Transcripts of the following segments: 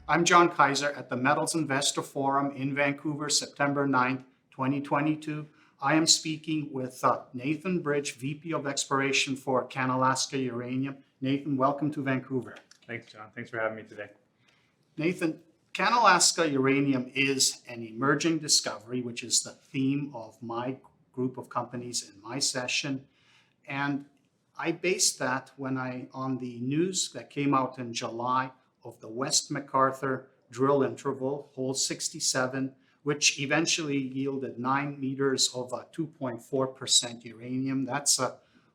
I'm John Kaiser at the Metals Investor Forum in Vancouver, September 9th, 2022. I am speaking with Nathan Bridge, VP of Exploration for Canalaska Uranium. Nathan, welcome to Vancouver. Thanks, John. Thanks for having me today. Nathan, Canalaska Uranium is an emerging discovery, which is the theme of my group of companies in my session. And I based that on the news that came out in July of the West McArthur drill interval, hole 67, which eventually yielded 9 meters of 2.4% uranium. That's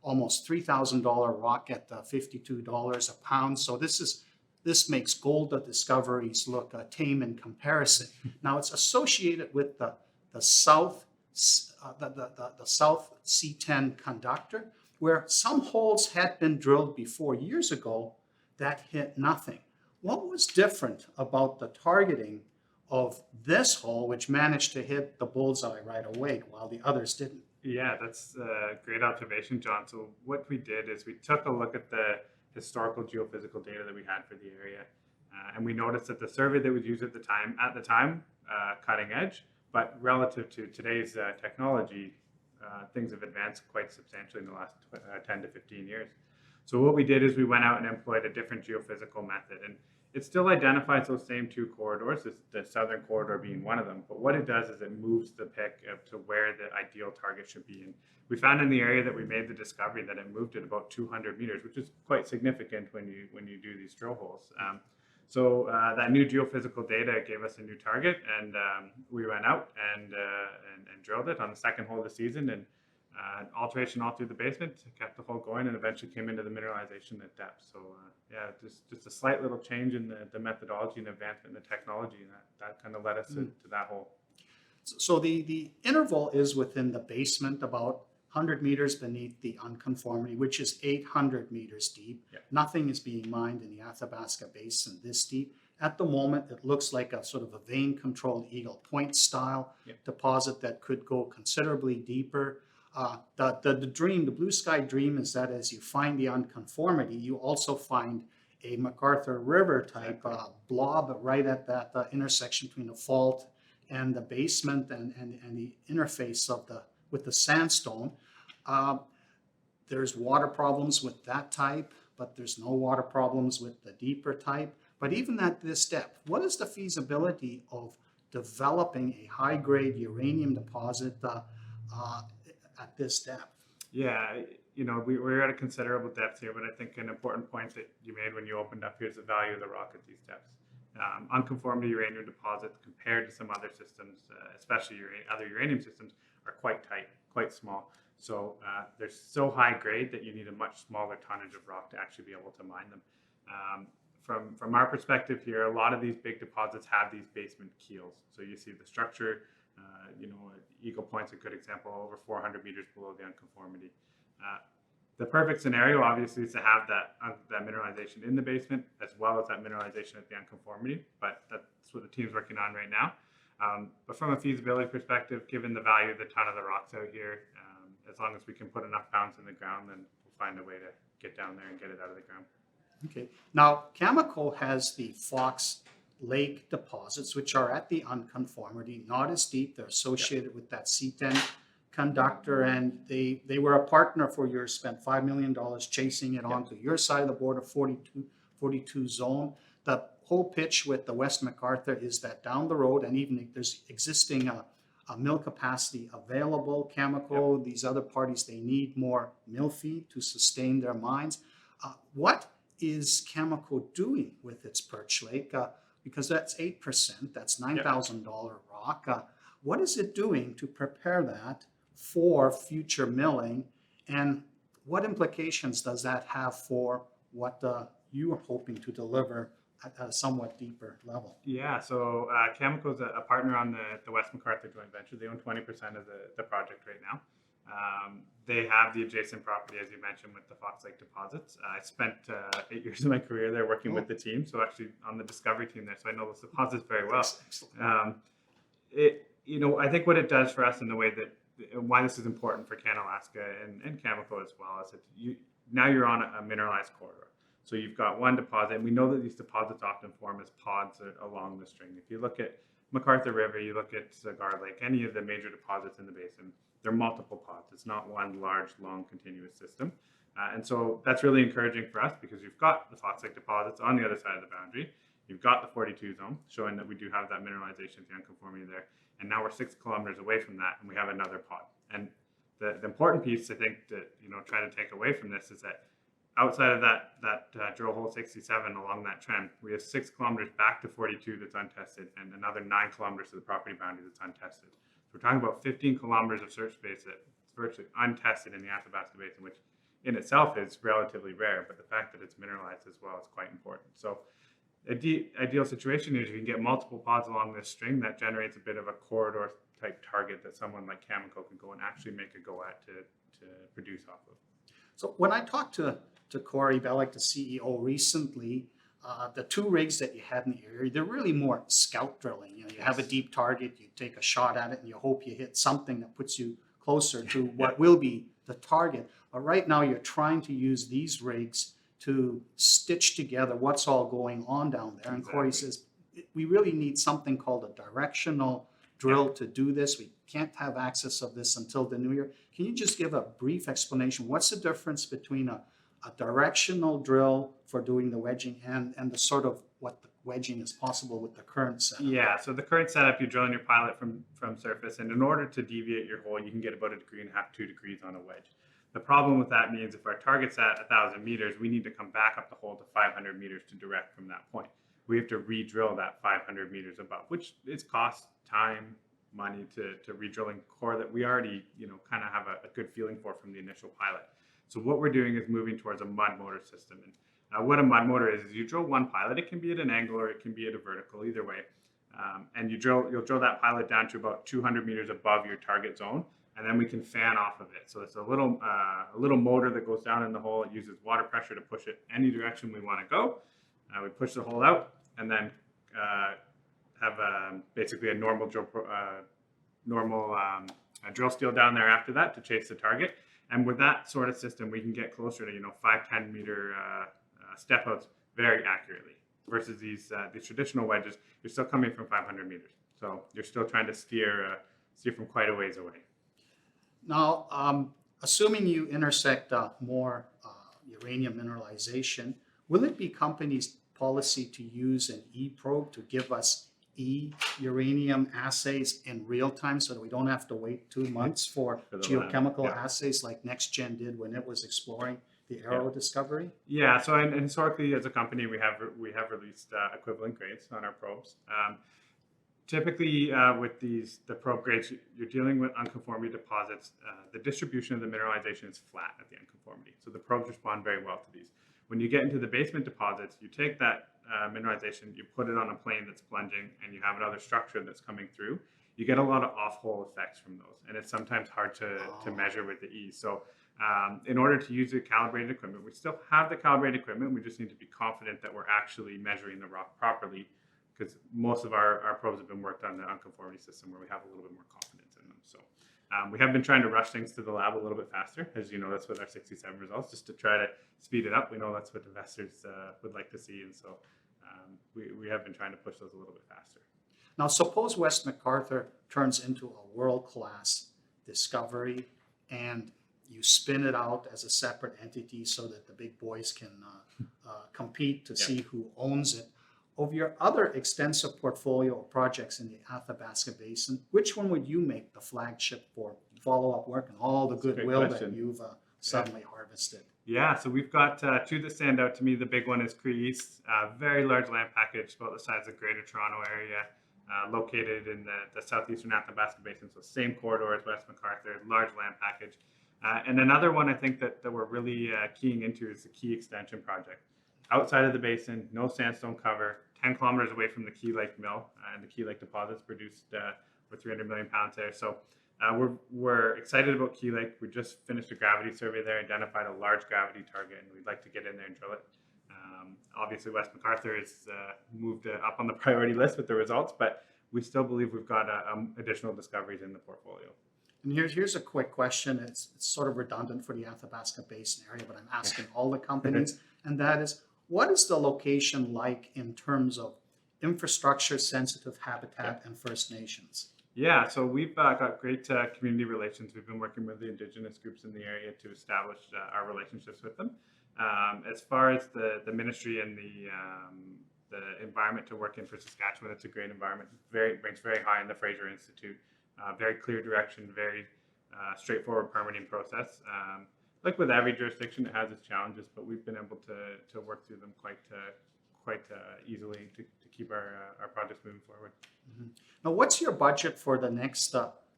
almost $3,000 rock at $52 a pound. So this makes gold discoveries look tame in comparison. Now it's associated with the South C10 conductor, where some holes had been drilled before years ago that hit nothing. What was different about the targeting of this hole, which managed to hit the bullseye right away while the others didn't? Yeah, that's a great observation, John. So what we did is we took a look at the historical geophysical data that we had for the area, and we noticed that the survey that was used at the time, cutting edge, but relative to today's technology, things have advanced quite substantially in the last 10 to 15 years. So what we did is we went out and employed a different geophysical method, and it still identifies those same two corridors, the southern corridor being one of them. But what it does is it moves the pick to where the ideal target should be. And we found in the area that we made the discovery that it moved at about 200 meters, which is quite significant when you do these drill holes. So that new geophysical data gave us a new target, and we went out and drilled it on the second hole of the season, and alteration all through the basement, kept the hole going, and eventually came into the mineralization at depth. So yeah, just a slight little change in the methodology and advancement in the technology, and that kind of led us to that hole. So the interval is within the basement, about 100 meters beneath the unconformity, which is 800 meters deep. Yep. Nothing is being mined in the Athabasca Basin this deep. At the moment, it looks like a sort of a vein-controlled Eagle Point style deposit that could go considerably deeper. The dream, the blue sky dream, is that as you find the unconformity, you also find a McArthur River type blob right at that intersection between the fault and the basement and the interface with the sandstone. There's water problems with that type, but there's no water problems with the deeper type. But even at this depth, what is the feasibility of developing a high-grade uranium deposit at this depth? Yeah, we're at a considerable depth here, but I think an important point that you made when you opened up here is the value of the rock at these depths. Unconformity uranium deposits compared to some other systems, especially other uranium systems, are quite tight, quite small. So they're so high grade that you need a much smaller tonnage of rock to actually be able to mine them. From our perspective here, a lot of these big deposits have these basement keels. So you see the structure, Eagle Point's a good example, over 400 meters below the unconformity. The perfect scenario, obviously, is to have that mineralization in the basement as well as that mineralization at the unconformity, but that's what the team's working on right now. But from a feasibility perspective, given the value of the ton of the rocks out here, as long as we can put enough pounds in the ground, then we'll find a way to get down there and get it out of the ground. Okay. Now, Cameco has the Fox Lake deposits, which are at the unconformity, not as deep. They're associated with that C10 conductor, and they were a partner for yours, spent $5 million chasing it onto your side of the border, 42 zone. The whole pitch with the West McArthur is that down the road, and even there's existing a mill capacity available. Cameco, these other parties, they need more mill feed to sustain their mines. What is Cameco doing with its Perch Lake? Because that's 8%, that's $9,000 rock. What is it doing to prepare that for future milling, and what implications does that have for what you are hoping to deliver at a somewhat deeper level? Yeah, so Cameco is a partner on the West McArthur joint venture. They own 20% of the project right now. They have the adjacent property, as you mentioned, with the Fox Lake deposits. I spent 8 years of my career there working with the team, so actually on the discovery team there, so I know those deposits very well. I think what it does for us in the way that, why this is important for Canalaska and Cameco as well, is that now you're on a mineralized corridor. So you've got one deposit, and we know that these deposits often form as pods along the string. If you look at MacArthur River, you look at Cigar Lake, any of the major deposits in the basin, they're multiple pods. It's not one large, long, continuous system. And so that's really encouraging for us because you've got the Fox Lake deposits on the other side of the boundary. You've got the 42 zone showing that we do have that mineralization, the unconformity there. And now we're 6 kilometers away from that, and we have another pod. And the important piece, I think, that try to take away from this is that outside of that drill hole 67 along that trend, we have 6 kilometers back to 42 that's untested, and another 9 kilometers to the property boundary that's untested. So we're talking about 15 kilometers of search space that's virtually untested in the Athabasca Basin, which in itself is relatively rare, but the fact that it's mineralized as well is quite important. So ideal situation is you can get multiple pods along this string that generates a bit of a corridor type target that someone like Cameco can go and actually make a go at to produce off of. So when I talked to Corey Bellick, the CEO, recently, the 2 rigs that you had in the area, they're really more scout drilling. You have a deep target, you take a shot at it, and you hope you hit something that puts you closer to what will be the target. But right now, you're trying to use these rigs to stitch together what's all going on down there. And Corey says, we really need something called a directional drill to do this. We can't have access of this until the new year. Can you just give a brief explanation? What's the difference between a directional drill for doing the wedging and the sort of what the wedging is possible with the current setup? Yeah, so the current setup, you're drilling your pilot from surface, and in order to deviate your hole, you can get about 1.5 degrees, 2 degrees on a wedge. The problem with that means if our target's at 1,000 meters, we need to come back up the hole to 500 meters to direct from that point. We have to re-drill that 500 meters above, which is cost, time, money to re-drilling core that we already, kind of have a good feeling for from the initial pilot. So what we're doing is moving towards a mud motor system. And what a mud motor is you drill one pilot. It can be at an angle or it can be at a vertical, either way. And you'll drill that pilot down to about 200 meters above your target zone, and then we can fan off of it. So it's a little motor that goes down in the hole. It uses water pressure to push it any direction we want to go. We push the hole out, and then have basically a normal drill steel down there after that to chase the target. And with that sort of system, we can get closer to 5-10 meter step outs very accurately. Versus these traditional wedges, you're still coming from 500 meters, so you're still trying to steer from quite a ways away. Now, assuming you intersect more uranium mineralization, will it be companies' policy to use an E-probe to give us uranium assays in real time so that we don't have to wait 2 months for geochemical assays like NextGen did when it was exploring the Arrow discovery? Yeah, so and historically as a company we have released equivalent grades on our probes. Typically with the probe grades, you're dealing with unconformity deposits. The distribution of the mineralization is flat at the unconformity, so the probes respond very well to these. When you get into the basement deposits, you take that mineralization, you put it on a plane that's plunging, and you have another structure that's coming through. You get a lot of off-hole effects from those, and it's sometimes hard to measure with the E. So in order to use the calibrated equipment, we still have the calibrated equipment, we just need to be confident that we're actually measuring the rock properly, because most of our probes have been worked on the unconformity system where we have a little bit more confidence in them. So we have been trying to rush things to the lab a little bit faster, as you noticed with our 67 results, just to try to speed it up. We know that's what investors would like to see, and so we have been trying to push those a little bit faster. Now, suppose West MacArthur turns into a world-class discovery and you spin it out as a separate entity so that the big boys can compete to see who owns it. Of your other extensive portfolio of projects in the Athabasca Basin, which one would you make the flagship for follow-up work and all the goodwill that you've suddenly harvested? Yeah, so we've got 2 that stand out to me. The big one is Cree East, very large land package, about the size of Greater Toronto area, located in the southeastern Athabasca Basin, so same corridor as West MacArthur, large land package. And another one I think that we're really keying into is the Key Extension project. Outside of the basin, no sandstone cover, 10 kilometers away from the Key Lake mill, and the Key Lake deposits produced over 300 million pounds there. So we're excited about Key Lake. We just finished a gravity survey there, identified a large gravity target, and we'd like to get in there and drill it. Obviously, West MacArthur has moved up on the priority list with the results, but we still believe we've got additional discoveries in the portfolio. And here's a quick question. It's sort of redundant for the Athabasca Basin area, but I'm asking all the companies, and that is, What is the location like in terms of infrastructure, sensitive habitat, and First Nations? Yeah, so we've got great community relations. We've been working with the Indigenous groups in the area to establish our relationships with them. As far as the ministry and the environment to work in for Saskatchewan, it's a great environment. Ranks very high in the Fraser Institute. Very clear direction, very straightforward permitting process. Like with every jurisdiction, it has its challenges, but we've been able to work through them quite easily to keep our projects moving forward. Mhm. Now, what's your budget for the next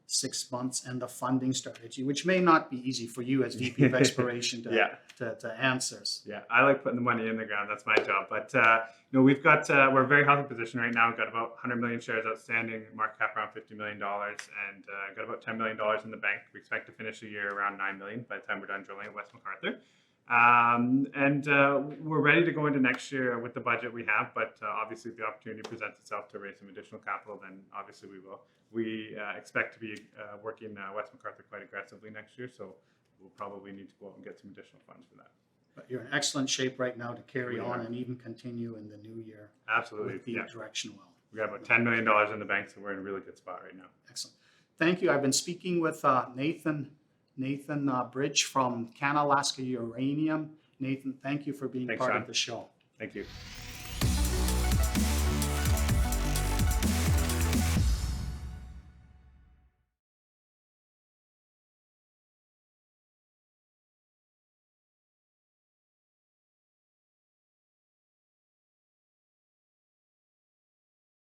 6 months and the funding strategy, which may not be easy for you as VP of Exploration to, Yeah. to answer? Yeah, I like putting the money in the ground. That's my job. But we've got we're a very healthy position right now. We've got about 100 million shares outstanding, market cap around $50 million, and got about $10 million in the bank. We expect to finish the year around $9 million by the time we're done drilling at West McArthur. We're ready to go into next year with the budget we have, but obviously if the opportunity presents itself to raise some additional capital, then obviously we will. We expect to be working West McArthur quite aggressively next year, so we'll probably need to go out and get some additional funds for that. But you're in excellent shape right now to carry We on are. and even continue in the new year Absolutely, with the yeah. direction well. We got about $10 million in the bank, so we're in a really good spot right now. Excellent. Thank you. I've been speaking with Nathan Bridge from Canalaska Uranium. Nathan, thank you for being Thanks, part John. of the show. Thank you.